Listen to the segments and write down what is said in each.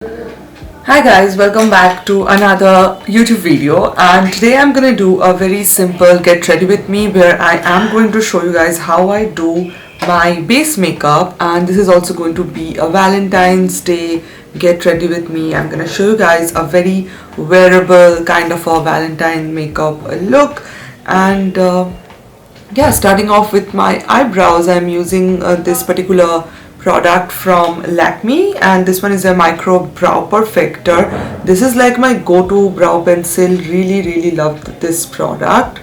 Hi guys, welcome back to another YouTube video, and today I'm gonna do a very simple get ready with me where I am going to show you guys how I do my base makeup, and this is also going to be a Valentine's Day get ready with me. I'm gonna show you guys a very wearable kind of a Valentine makeup look. And yeah, starting off with my eyebrows, I'm using this particular product from Lakme, and this one is a micro brow perfector. This is like my go-to brow pencil. Really loved this product.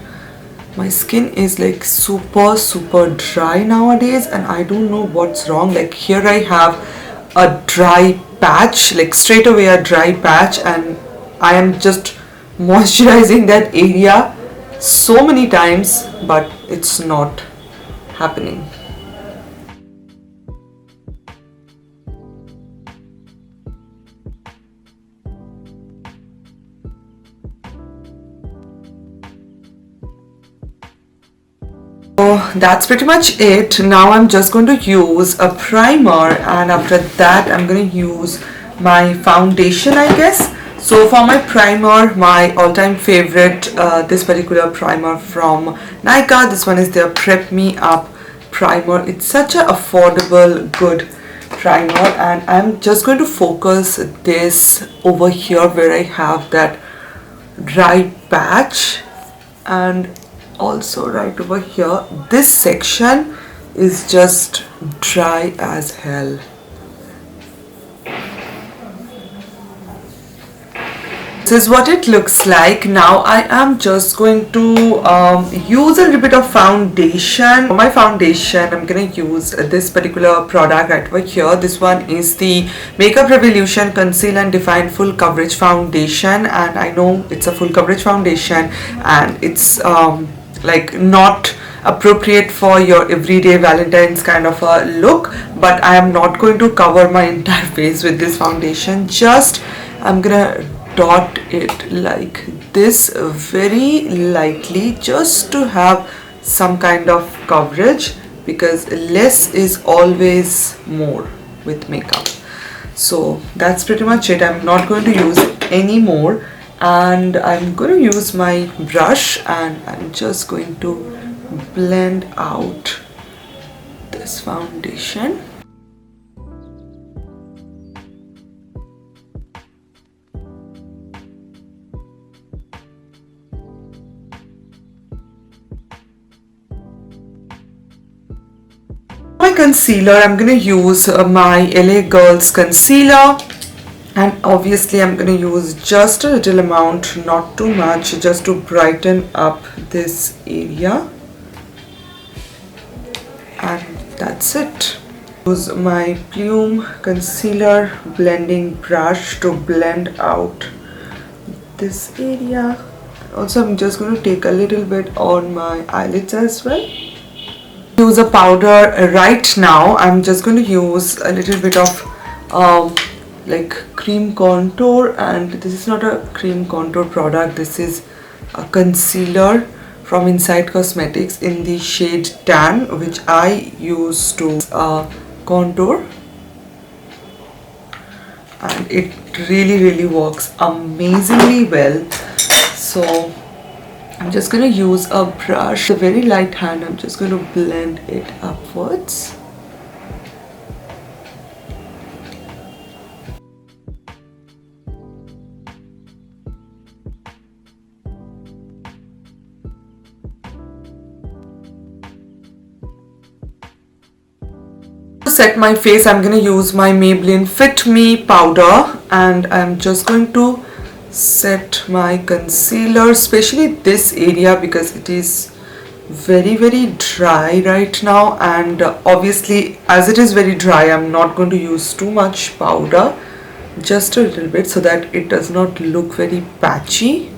My skin is like super dry nowadays, and I don't know what's wrong. Like here I have a dry patch, like straight away a dry patch, and I am just moisturizing that area so many times, but it's not happening. So that's pretty much it. Now I'm just going to use a primer, and after that I'm going to use my foundation, I guess. So for my primer, my all-time favorite, this particular primer from Nykaa. This one is their Prep Me Up primer. It's such an affordable, good primer, and I'm just going to focus this over here where I have that dry patch, and also right over here this section is just dry as hell. This is what it looks like. Now I am just going to use a little bit of foundation. For my foundation, I'm going to use this particular product right over here. This one is the Makeup Revolution Conceal and Define Full Coverage Foundation, and I know it's a full coverage foundation, and it's like not appropriate for your everyday Valentine's kind of a look, but I am not going to cover my entire face with this foundation. Just I'm gonna dot it like this very lightly, just to have some kind of coverage, because less is always more with makeup. So that's pretty much it. I'm not going to use any more, and I'm going to use my brush, and I'm just going to blend out this foundation. My concealer, I'm going to use my LA Girls concealer, and obviously I'm going to use just a little amount, not too much, just to brighten up this area, and that's it. Use my Plume concealer blending brush to blend out this area. Also, I'm just going to take a little bit on my eyelids as well. Use a powder right now. I'm just going to use a little bit of like cream contour, and this is not a cream contour product. This is a concealer from Inside Cosmetics in the shade Tan, which I use to contour, and it really works amazingly well. So I'm just going to use a brush, a very light hand. I'm just going to blend it upwards. To set my face, I'm going to use my Maybelline Fit Me powder, and I'm just going to set my concealer, especially this area, because it is very dry right now, and obviously as it is very dry, I'm not going to use too much powder, just a little bit, so that it does not look very patchy.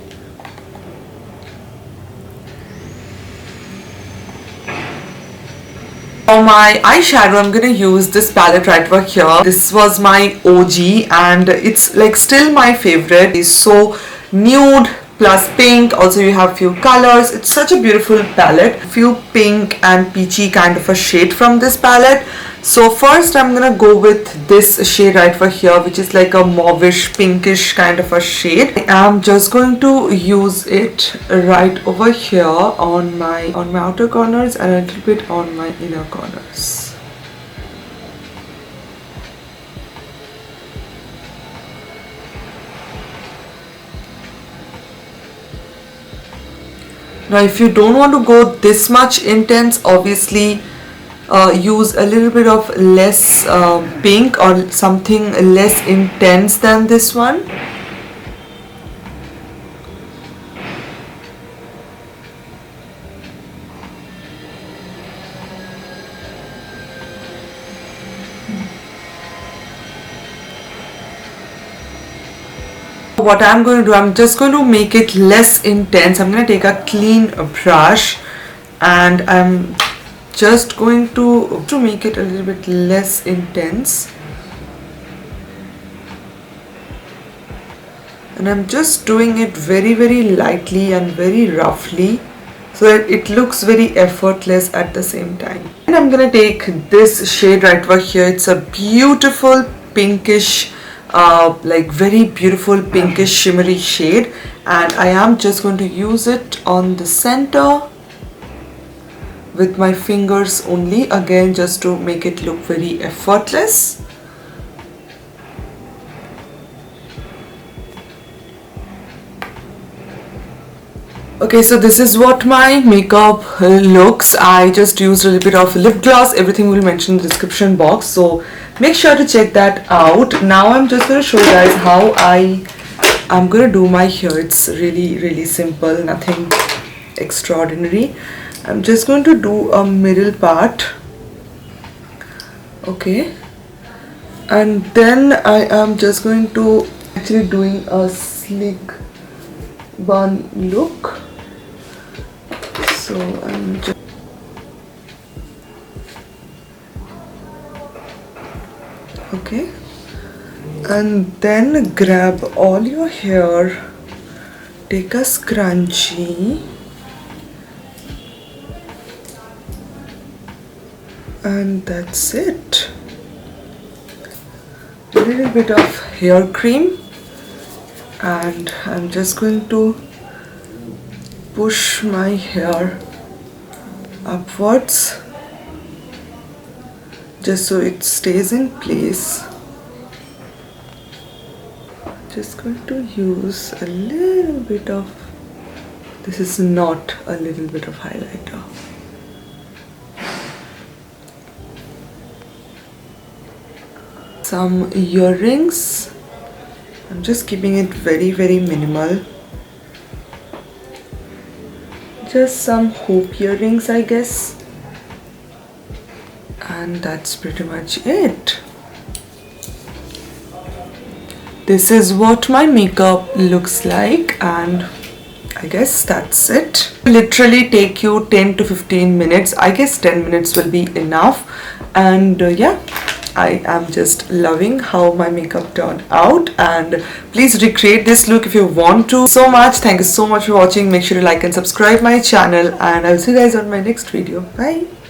For my eyeshadow, I'm gonna use this palette right over here. This was my OG, and it's like still my favorite. It's so nude, plus pink. Also you have few colors. It's such a beautiful palette. Few pink and peachy kind of a shade from this palette. So first I'm gonna go with this shade right over here, which is like a mauvish pinkish kind of a shade. I'm just going to use it right over here on my outer corners and a little bit on my inner corners. Now if you don't want to go this much intense, obviously use a little bit of less pink or something less intense than this one. What I'm going to do, I'm just going to make it less intense. I'm going to take a clean brush and I'm just going to make it a little bit less intense. And I'm just doing it very lightly and very roughly so that it looks very effortless at the same time. And I'm going to take this shade right over here. It's a beautiful pinkish like very beautiful pinkish shimmery shade, and I am just going to use it on the center with my fingers only, again just to make it look very effortless. Okay, so this is what my makeup looks. I just used a little bit of lip gloss. Everything will mention in the description box, so make sure to check that out. Now I'm just going to show you guys how I'm going to do my hair. It's really simple, nothing extraordinary. I'm just going to do a middle part. Okay, and then I am just going to actually doing a slick bun look. So I'm just okay, and then grab all your hair, take a scrunchie and that's it. A little bit of hair cream and I'm just going to push my hair upwards just so it stays in place. Just going to use a little bit of, this is not a little bit of highlighter. Some earrings. I'm just keeping it very minimal. Just some hoop earrings, I guess. And that's pretty much it. This is what my makeup looks like, and I guess that's it. Literally take you 10 to 15 minutes. I guess 10 minutes will be enough. And yeah, I am just loving how my makeup turned out, and please recreate this look if you want to. So much. Thank you so much for watching. Make sure to like and subscribe my channel, and I'll see you guys on my next video. Bye.